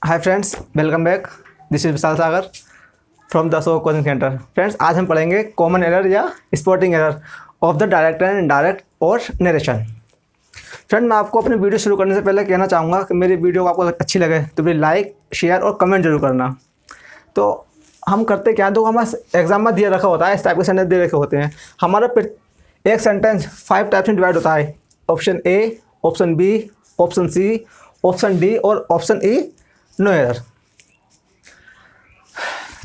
Hi friends, welcome back. This is Vishal Sagar from the Ashok coaching centre. Friends, आज हम पढ़ेंगे common error या spotting error of the direct and indirect और narration. Friend, मैं आपको अपनी वीडियो शुरू करने से पहले कहना चाहूँगा कि मेरी वीडियो आपको अच्छी लगे तो प्लीज़ लाइक, शेयर और कमेंट जरूर करना। तो हम करते क्या, तो हमारा एग्जाम में दिया रखा होता है, इस टाइप के सेंटेंस दे रखे होते हैं। हमारा एक सेंटेंस 5 टाइप्स में डिवाइड होता है। Option A, option B, option C, option D और ऑप्शन ई नो एरर।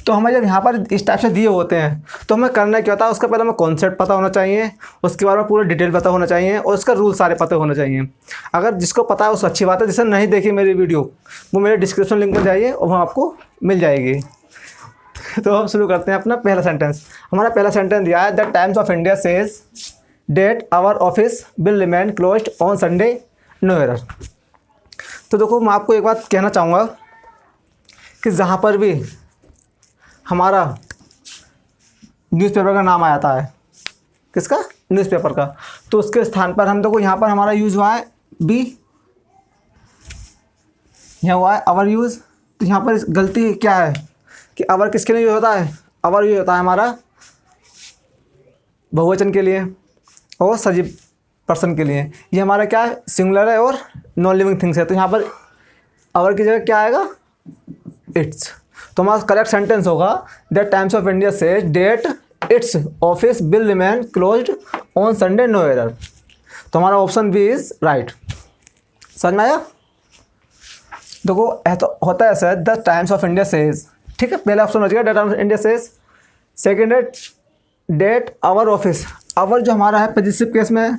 तो हमें जब यहाँ पर इस टाइप से दिए होते हैं तो हमें करना क्या होता है, उसका पहले हमें कॉन्सेप्ट पता होना चाहिए, उसके बारे में पूरा डिटेल पता होना चाहिए और उसका रूल सारे पता होना चाहिए। अगर जिसको पता है उसको अच्छी बात है, जिसने नहीं देखी मेरी वीडियो वो मेरे डिस्क्रिप्शन लिंक में जाइए और वहाँ आपको मिल जाएगी। तो हम शुरू करते हैं अपना पहला सेंटेंस। हमारा पहला सेंटेंस दिया है, the Times of India says that our office will remain closed on Sunday no error. तो देखो, मैं आपको एक बात कहना चाहूँगा कि जहाँ पर भी हमारा न्यूज़पेपर का नाम आ जाता है, किसका, न्यूज़पेपर का, तो उसके स्थान पर हम देखो यहाँ पर हमारा यूज़ हुआ है बी, यहाँ हुआ है अवर यूज़। तो यहाँ पर गलती क्या है कि अवर किसके लिए यूज होता है, अवर यूज होता है हमारा बहुवचन के लिए और सजीव पर्सन के लिए। ये हमारा क्या है, सिंगुलर है और नॉन लिविंग थिंग्स है। तो यहाँ पर अवर की जगह क्या आएगा, इट्स। तो हमारा करेक्ट सेंटेंस होगा, the Times of India says that its office will remain closed on Sunday no error. तो हमारा ऑप्शन बी इज राइट। समझ में आया? देखो, तो होता है ऐसा, the Times of India says, ठीक है, पहला ऑप्शन हो जाएगा the Times of India says. Second है डेट आवर ऑफिस। आवर जो हमारा है पॉजिटिव केस में,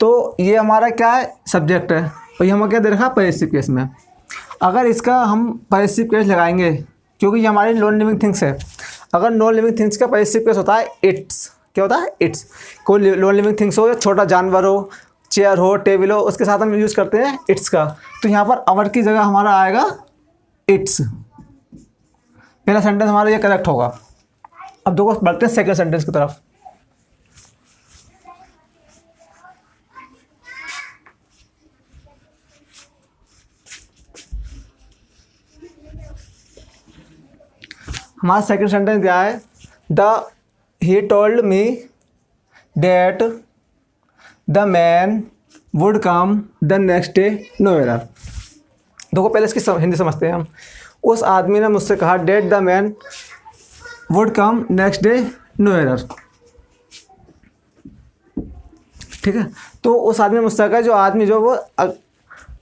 तो ये हमारा क्या है, सब्जेक्ट है, और ये हमें क्या दे रखा है, पॉजिटिव केस में। अगर इसका हम पॉजिटिव केस लगाएंगे, क्योंकि ये हमारी नॉन लिविंग थिंग्स है, अगर नॉन लिविंग थिंग्स का पॉजिटिव केस होता है इट्स, क्या होता है, इट्स। कोई नॉन लिविंग थिंग्स हो या छोटा जानवर हो, चेयर हो, टेबल हो, उसके साथ हम यूज़ करते हैं इट्स का। तो यहाँ पर अवर की जगह हमारा आएगा इट्स। पहला सेंटेंस हमारा ये करेक्ट होगा। अब देखो, बढ़ते हैं सेकेंड सेंटेंस की तरफ। हमारा सेकेंड सेंटेंस क्या है, he told me that the man would come the next day no error. देखो, पहले इसकी हिंदी समझते हैं हम। उस आदमी ने मुझसे कहा that the man would come next day no error, ठीक है। तो उस आदमी ने मुझसे कहा, जो आदमी जो वो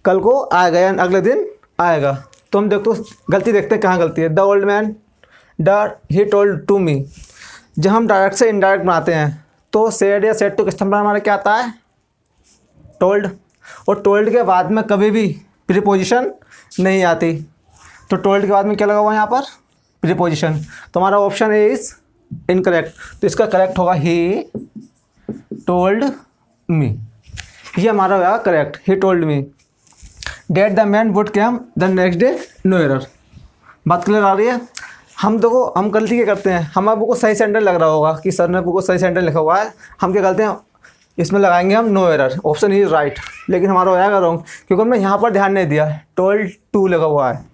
कल को आएगा या अगले दिन आएगा। तो हम देखो गलती देखते हैं, कहाँ गलती है, the old man he told to me. जब हम डायरेक्ट से इनडायरेक्ट बनाते हैं तो सेड या सेड टू के स्थान पर हमारा क्या आता है, टोल्ड। और टोल्ड के बाद में कभी भी प्रीपोजिशन नहीं आती, तो टोल्ड के बाद में क्या लगा हुआ है यहाँ पर, प्रीपोजिशन। तो हमारा ऑप्शन ए इज इनकरेक्ट। तो इसका करेक्ट होगा ही टोल्ड मी। ये हमारा होगा correct, he told me that the man would come the next day no error. बात क्लियर आ रही है? हम देखो, हम गलती क्या करते हैं, हमें बुक को सही सेंटेंस लग रहा होगा कि सर ने बुक को सही सेंटेंस लिखा हुआ है, हम क्या करते हैं, इसमें लगाएंगे हम no error, option is right. लेकिन हमारा हो जाएगा रॉन्ग, क्योंकि हमने यहाँ पर ध्यान नहीं दिया, टोल्ड टू लगा हुआ है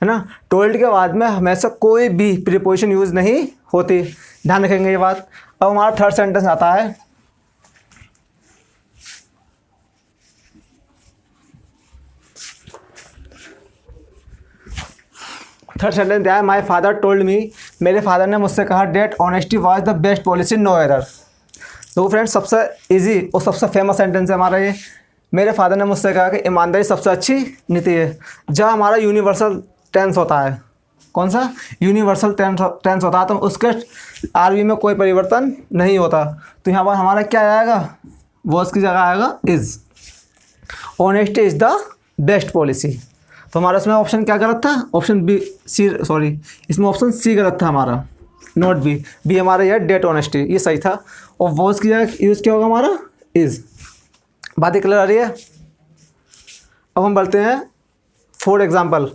ना। टोल्ड के बाद में हमेशा कोई भी प्रीपोजिशन यूज़ नहीं होती, ध्यान रखेंगे ये बात। अब हमारा थर्ड सेंटेंस आता है, थर्ड सेंटेंस दिया है, माई फादर टोल्ड मी, मेरे फादर ने मुझसे कहा that honesty was the best policy no error. तो फ्रेंड्स, सबसे इजी और सबसे फेमस सेंटेंस है हमारा ये। मेरे फादर ने मुझसे कहा कि ईमानदारी सबसे अच्छी नीति है। जब हमारा यूनिवर्सल टेंस होता है, कौन सा, यूनिवर्सल टेंस होता है, तो उसके आरबी में कोई परिवर्तन नहीं होता। तो यहाँ पर हमारा क्या आएगा, वो उसकी जगह आएगा is. Honesty is the best policy. तो हमारा इसमें ऑप्शन क्या गलत था, ऑप्शन बी, सी, सॉरी, इसमें ऑप्शन सी गलत था हमारा, नॉट बी। बी हमारा यह डेट ऑनेस्टी, ये सही था। और वॉज की जगह यूज़ क्या होगा हमारा, इज़। बात क्लियर आ रही है? अब हम बढ़ते हैं फॉर एग्जाम्पल,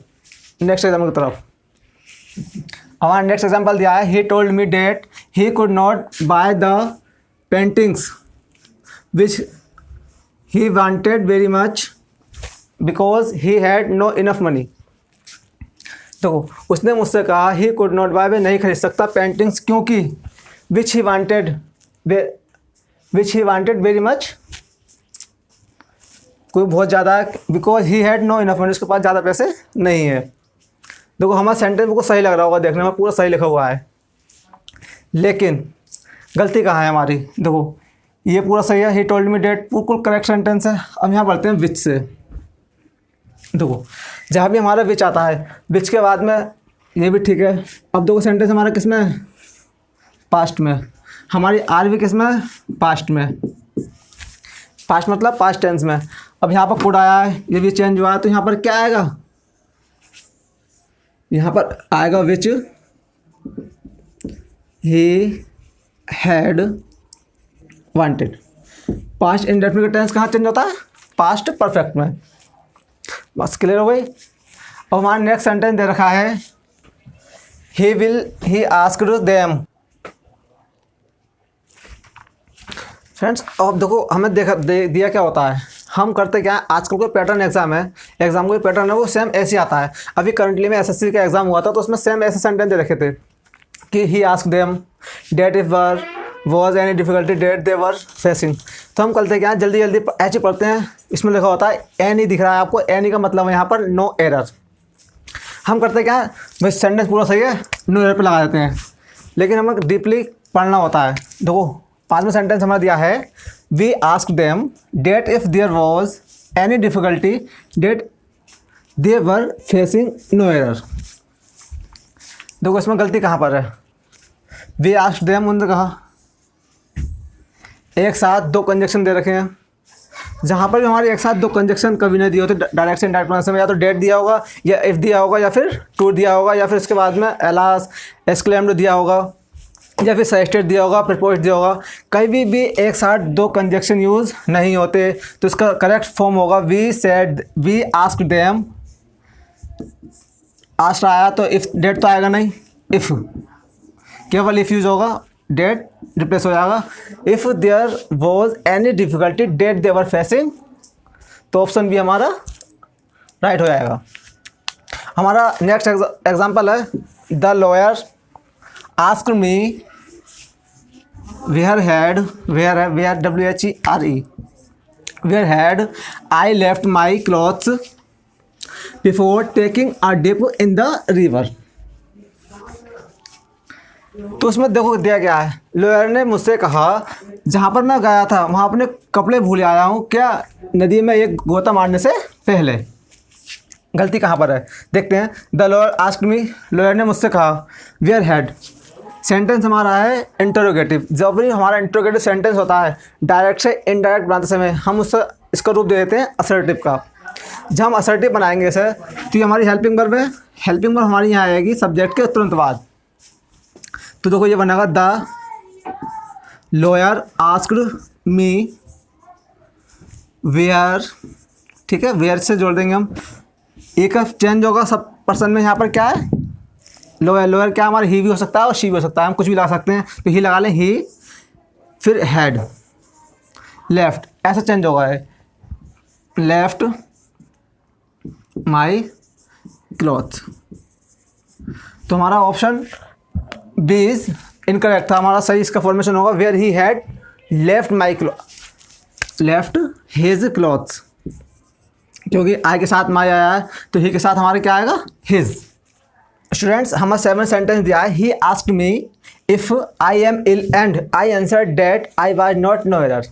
नेक्स्ट एग्जाम्पल की तरफ। हमारा नेक्स्ट एग्जाम्पल दिया है, he told me that he could not buy the paintings which he wanted very much because he had no enough money। देखो उसने मुझसे कहा ही कुड नॉट बाय, वे नहीं खरीद सकता पेंटिंग्स क्योंकि which he wanted very much, कोई बहुत ज़्यादा, because he had no enough money, उसके पास ज़्यादा पैसे नहीं है। देखो हमारा सेंटेंस बिल्कुल सही लग रहा होगा, देखने में पूरा सही लिखा हुआ है, लेकिन गलती कहाँ है हमारी। देखो ये पूरा सही है, ही टोल्ड मी डेट, बिल्कुल करेक्ट सेंटेंस है। अब यहाँ पढ़ते हैं विच से। देखो जहाँ भी हमारा विच आता है, विच के बाद में ये भी ठीक है। अब देखो सेंटेंस हमारा किस में, पास्ट में, हमारी आर भी किस में, पास्ट में, पास्ट मतलब पास्ट टेंस में। अब यहाँ पर कुड आया है, ये भी चेंज हुआ है, तो यहाँ पर क्या आएगा, यहाँ पर आएगा which he had wanted. Past indefinite tense कहाँ चेंज होता है, पास्ट परफेक्ट में। बस क्लियर हो गई। अब हमारा नेक्स्ट सेंटेंस दे रखा है ही आस्क्ड देम। फ्रेंड्स अब देखो हमें दिया क्या होता है, हम करते क्या है, आजकल कोई पैटर्न एग्जाम है, एग्जाम कोई पैटर्न है वो सेम ऐसे आता है। अभी करंटली में एसएससी का एग्जाम हुआ था, तो उसमें सेम ऐसे सेंटेंस दे रखे थे कि he asked them that if were was any difficulty that they were facing. तो हम करते क्या, जल्दी जल्दी ऐसे पढ़ते हैं। इसमें लिखा होता है एनी दिख रहा है आपको, एनी का मतलब है यहाँ पर नो एरर। हम करते क्या, भाई सेंटेंस पूरा सही है, नो एरर पे लगा देते हैं, लेकिन हमें डीपली पढ़ना होता है। देखो पांचवा सेंटेंस हमारा दिया है we asked them that if there was any difficulty that they were facing no error. देखो इसमें गलती कहाँ पर है, वी आस्क्ड देम उन्होंने कहा, एक साथ दो कंजक्शन दे रखे हैं। जहाँ पर भी हमारे एक साथ दो कंजक्शन कभी नहीं दिए होते डायरेक्ट से इनडायरेक्ट प्रोनाउंस में, या तो डेट दिया होगा या इफ़ दिया होगा या फिर टू दिया होगा या फिर उसके बाद में एलास एक्सक्लेम्ड दिया होगा या फिर सजेस्टेड दिया होगा, प्रपोज्ड दिया होगा। कहीं भी एक साथ दो कंजक्शन यूज़ नहीं होते, तो इसका करेक्ट फॉर्म होगा we said we asked them. Asked आया तो इफ़ डेट तो आएगा नहीं, इफ़ केवल इफ़ यूज होगा, डेट रिप्लेस हो जाएगा। If there was any difficulty that they were facing, तो ऑप्शन बी हमारा राइट हो जाएगा। हमारा नेक्स्ट एग्जांपल है the lawyer asked me where had I left my clothes before taking a dip in the river. तो उसमें देखो दिया गया है, लॉयर ने मुझसे कहा जहाँ पर मैं गया था वहाँ अपने कपड़े भूल आया हूँ क्या, नदी में एक गोता मारने से पहले। गलती कहाँ पर है देखते हैं। The lawyer asked me, lawyer ने मुझसे कहा, वेयर हैड सेंटेंस हमारा है इंटरोगेटिव। जब भी हमारा इंटरोगेटिव सेंटेंस होता है डायरेक्ट से इनडायरेक्ट बनाते समय हम उससे इसका रूप दे देते हैं असर्टिव का। जब हम असर्टिव बनाएंगे सर तो ये हमारी हेल्पिंग वर्ब है, हेल्पिंग वर्ब हमारी यहाँ आएगी सब्जेक्ट के तुरंत बाद। तो देखो ये बनेगा the lawyer asked me where, ठीक है, वेयर से जोड़ देंगे हम, एक चेंज होगा सब पर्सन में। यहाँ पर क्या है लॉयर, लॉयर क्या हमारा ही भी हो सकता है और शी भी हो सकता है, हम कुछ भी लगा सकते हैं, तो ही लगा लें ही, फिर हैड लेफ्ट, ऐसा चेंज होगा है लेफ्ट माई क्लॉथ। तो हमारा ऑप्शन बी इज इनकरेक्ट था, हमारा सही इसका फॉर्मेशन होगा where he had left left his clothes, क्योंकि आई के साथ माई आया है तो ही के साथ हमारे क्या आएगा हिज। स्टूडेंट्स हमारा 7 सेंटेंस दिया है he asked me if I am ill and I answered that I was not no error.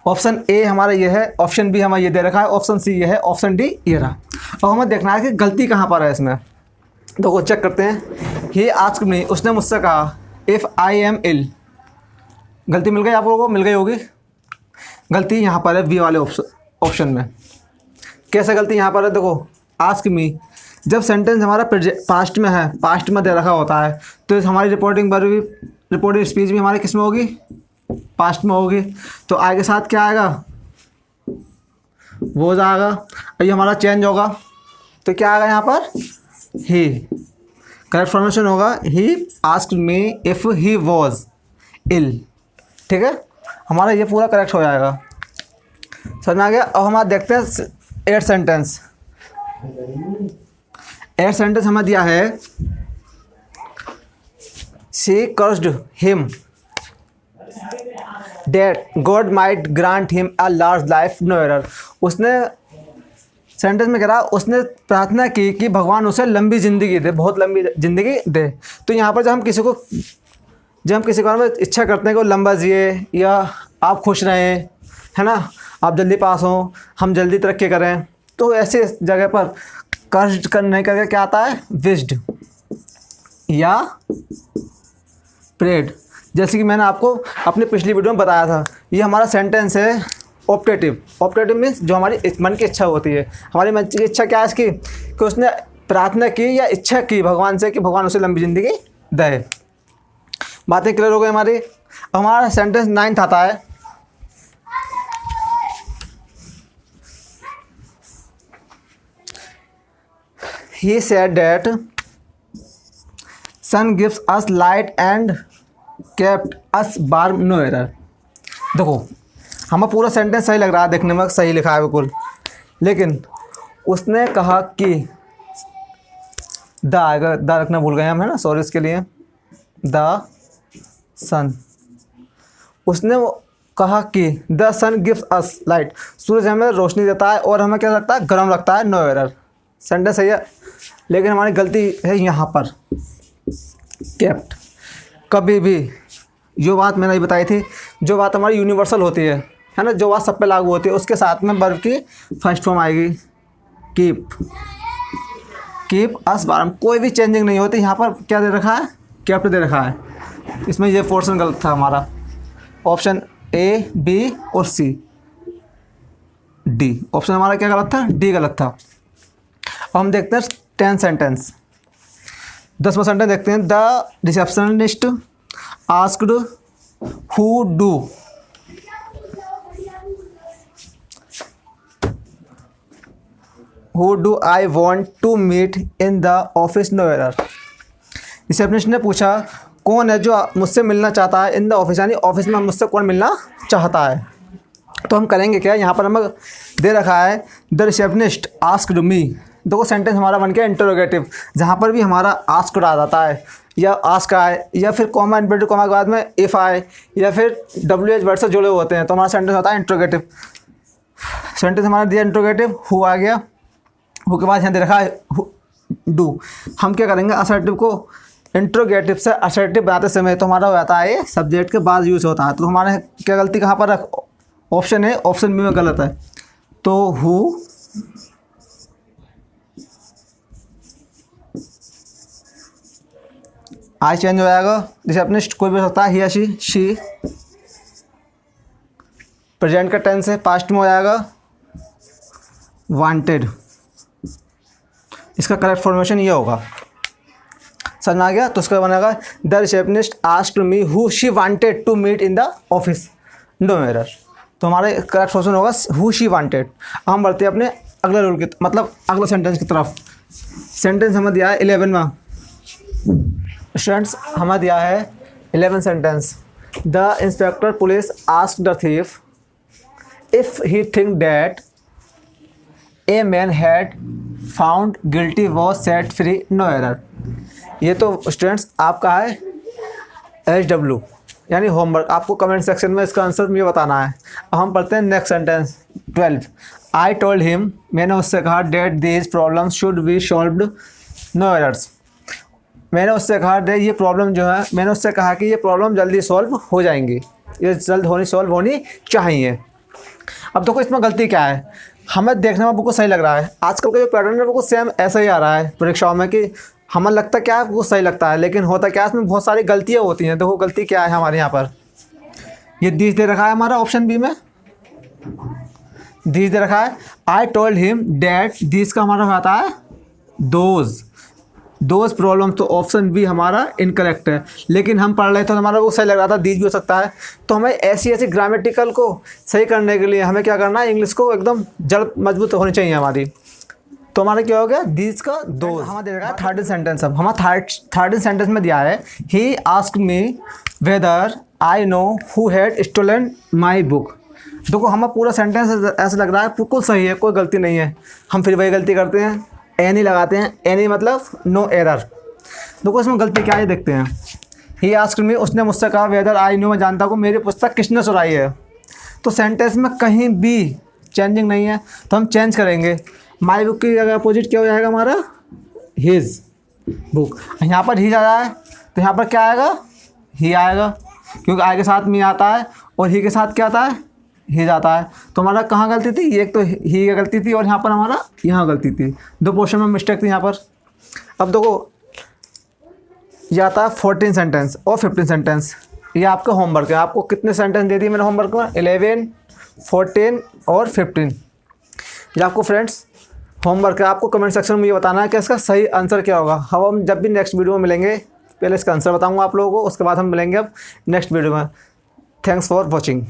Option A हमारा ये है, ऑप्शन बी हमारा ये दे रखा है, ऑप्शन सी ये है, ऑप्शन डी ये रहा। और हमें देखना है कि गलती कहाँ पर है इसमें। देखो चेक करते हैं, ही आस्क्ड मी, उसने मुझसे कहा इफ़ आई एम इल, गलती मिल गई आप लोगों को, मिल गई होगी। गलती यहाँ पर है बी वाले ऑप्शन में। कैसे गलती यहाँ पर है, देखो आस्क मी, जब सेंटेंस हमारा पास्ट में है, पास्ट में दे रखा होता है, तो हमारी रिपोर्टिंग स्पीच भी हमारी किस में होगी, पास्ट में होगी। तो आई के साथ क्या आएगा, वो जाएगा, और ये हमारा चेंज होगा, तो क्या आएगा यहाँ पर ही। करेक्ट फॉर्मेशन होगा he asked me if he was ill, ठीक है, हमारा ये पूरा करेक्ट हो जाएगा। समझ में आ गया। अब हमारा देखते हैं 8 सेंटेंस। एक सेंटेंस हमें दिया है she cursed him that God might grant him a large life no error. उसने सेंटेंस में कह रहा उसने प्रार्थना की कि भगवान उसे लंबी ज़िंदगी दे, बहुत लंबी ज़िंदगी दे। तो यहाँ पर जब हम किसी के बारे में इच्छा करते हैं कि वो लंबा जिए या आप खुश रहें, है ना, आप जल्दी पास हों, हम जल्दी तरक्की करें, तो ऐसे जगह पर कर्ज करने करके क्या आता है, विश्ड या प्रेड। जैसे कि मैंने आपको अपनी पिछली वीडियो में बताया था, ये हमारा सेंटेंस है ऑप्टेटिव। ऑप्टेटिव मीन्स जो हमारी मन की इच्छा होती है। हमारी मन की इच्छा क्या है इसकी, कि उसने प्रार्थना की या इच्छा की भगवान से कि भगवान उसे लंबी ज़िंदगी दे। बातें क्लियर हो गई हमारी। अब हमारा सेंटेंस 9th आता है, he said that sun gives us light and kept us warm no error. देखो हमें पूरा सेंटेंस सही लग रहा है, देखने में सही लिखा है बिल्कुल, लेकिन उसने कहा कि द आएगा, द रखना भूल गए हम, है ना, सॉरी इसके लिए। द सन, उसने कहा कि the sun gives us light, सूरज हमें रोशनी देता है और हमें क्या लगता है, गर्म लगता है, नो एरर। सेंटेंस सही है, लेकिन हमारी गलती है यहाँ पर, केप्ट। कभी भी जो बात मैंने ये बताई थी, जो बात हमारी यूनिवर्सल होती है ना, जो बात सब पे लागू होती है, उसके साथ में वर्ब की फर्स्ट फॉर्म आएगी कीप। कीप अस वार्म, कोई भी चेंजिंग नहीं होती। यहाँ पर क्या दे रखा है, केप्ट दे रखा है। इसमें ये पोर्शन गलत था हमारा, ऑप्शन ए, बी और सी, डी ऑप्शन हमारा क्या गलत था, डी गलत था। अब हम देखते हैं 10 सेंटेंस, 10वां सेंटेंस देखते हैं। The receptionist asked who do, who do I want to meet in the office no error. Receptionist ने पूछा कौन है जो मुझसे मिलना चाहता है इन द ऑफिस, यानी ऑफिस में मुझसे कौन मिलना चाहता है। तो हम करेंगे क्या, यहाँ पर हमें दे रखा है द रिसेप्शनिस्ट आस्क्ड मी। देखो सेंटेंस हमारा बन गया इंटरोगेटिव, जहाँ पर भी हमारा आस्क्ड आ जाता है या आस्क आए या फिर कॉमा इन्वर्टेड कॉमा के बाद में इफ़ आए या फिर WH वर्ड से जुड़े होते हैं, तो हमारा सेंटेंस होता है इंटरोगेटिव। सेंटेंस हमारा दिया इंटरोगेटिव, हु आ गया, हु के बाद यहाँ दे रखा है डू। हम क्या करेंगे, असर्टिव को इंट्रोगेटिव से असर्टिव बनाते समय तो हमारा हो जाता है ये सब्जेक्ट के बाद यूज़ होता है। तो हमारे क्या गलती कहाँ पर है, ऑप्शन है, ऑप्शन बी में गलत है। तो हु आई चेंज हो जाएगा, जैसे अपने कोई भी हो सकता है, ही या शी। प्रेजेंट का टेंस है, पास्ट में हो जाएगा वांटेड। इसका करेक्ट फॉर्मेशन ये होगा, समझ में आ गया। तो उसका बनेगा the receptionist asked me who she wanted to meet in the office no error. तो हमारा करेक्ट फॉर्मेशन होगा हु शी वांटेड। हम बढ़ते हैं अपने अगले रूल की, मतलब अगले सेंटेंस की तरफ। सेंटेंस हमें दिया है 11वां। स्टूडेंट्स हमें दिया है 11 sentence. The inspector police asked the thief if he think that a man had found guilty was set free no error. ये तो स्टूडेंट्स आपका है HW यानी होमवर्क, आपको कमेंट सेक्शन में इसका आंसर मुझे बताना है। अब हम पढ़ते हैं next sentence 12। I told him, मैंने उससे कहा that these problems should be solved no errors. मैंने उससे कहा डेट ये प्रॉब्लम जो है, मैंने उससे कहा कि ये प्रॉब्लम जल्दी सॉल्व हो जाएंगी, ये जल्द सॉल्व होनी चाहिए। अब देखो इसमें गलती क्या है, हमें देखने में बिल्कुल सही लग रहा है। आजकल का जो पैटर्न है बिल्कुल सेम ऐसा ही आ रहा है परीक्षाओं में, कि हमें लगता क्या है वो सही लगता है, लेकिन होता क्या है इसमें बहुत सारी गलतियाँ होती हैं। देखो गलती क्या है हमारे यहाँ पर, ये दीज दे रखा है हमारा ऑप्शन बी में, दीज दे रखा है। आई टोल्ड हिम डैट, दीज का हमारा आता है दोज प्रॉब्लम, तो ऑप्शन बी हमारा इनकरेक्ट है। लेकिन हम पढ़ रहे थे तो हमारा वो सही लग रहा था, दीज भी हो सकता है। तो हमें ऐसी ग्रामेटिकल को सही करने के लिए हमें क्या करना है, इंग्लिश को एकदम जड़ मजबूत होनी चाहिए हमारी। तो हमारा क्या हो गया, दीज का दोज। हमें दे रखा है 13 सेंटेंस। अब हमारा 13 सेंटेंस में दिया है he asked me whether I know who had stolen my book. देखो हमें पूरा सेंटेंस ऐसा लग रहा है बिल्कुल सही है, कोई गलती नहीं है, हम फिर वही गलती करते हैं। एनी लगाते हैं, एनी मतलब नो एरर। देखो इसमें गलती क्या है देखते हैं। ही आस्क्ड मी, उसने मुझसे कहा वेदर आई न्यू, मैं जानता हूँ मेरी पुस्तक किसने चुराई है। तो सेंटेंस में कहीं भी चेंजिंग नहीं है तो हम चेंज करेंगे। माई बुक की जगह अपोजिट क्या हो जाएगा हमारा, हिज बुक। यहाँ पर ही आ रहा है तो यहाँ पर क्या आएगा, ही आएगा, क्योंकि आई के साथ मी आता है और ही के साथ क्या आता है, ही जाता है। तो हमारा कहाँ गलती थी, एक तो ही की गलती थी और यहाँ पर हमारा यहाँ गलती थी, दो पोर्शन में मिस्टेक थी यहाँ पर। अब देखो ये आता है 14 सेंटेंस और 15 सेंटेंस, ये आपका होमवर्क है। आपको कितने सेंटेंस दे दिए मैंने होमवर्क में, 11, 14 और 15। ये आपको फ्रेंड्स होमवर्क है। आपको कमेंट सेक्शन में ये बताना है कि इसका सही आंसर क्या होगा। हम जब भी नेक्स्ट वीडियो में मिलेंगे पहले इसका आंसर बताऊंगा आप लोगों को, उसके बाद हम मिलेंगे अब नेक्स्ट वीडियो में। Thanks for watching.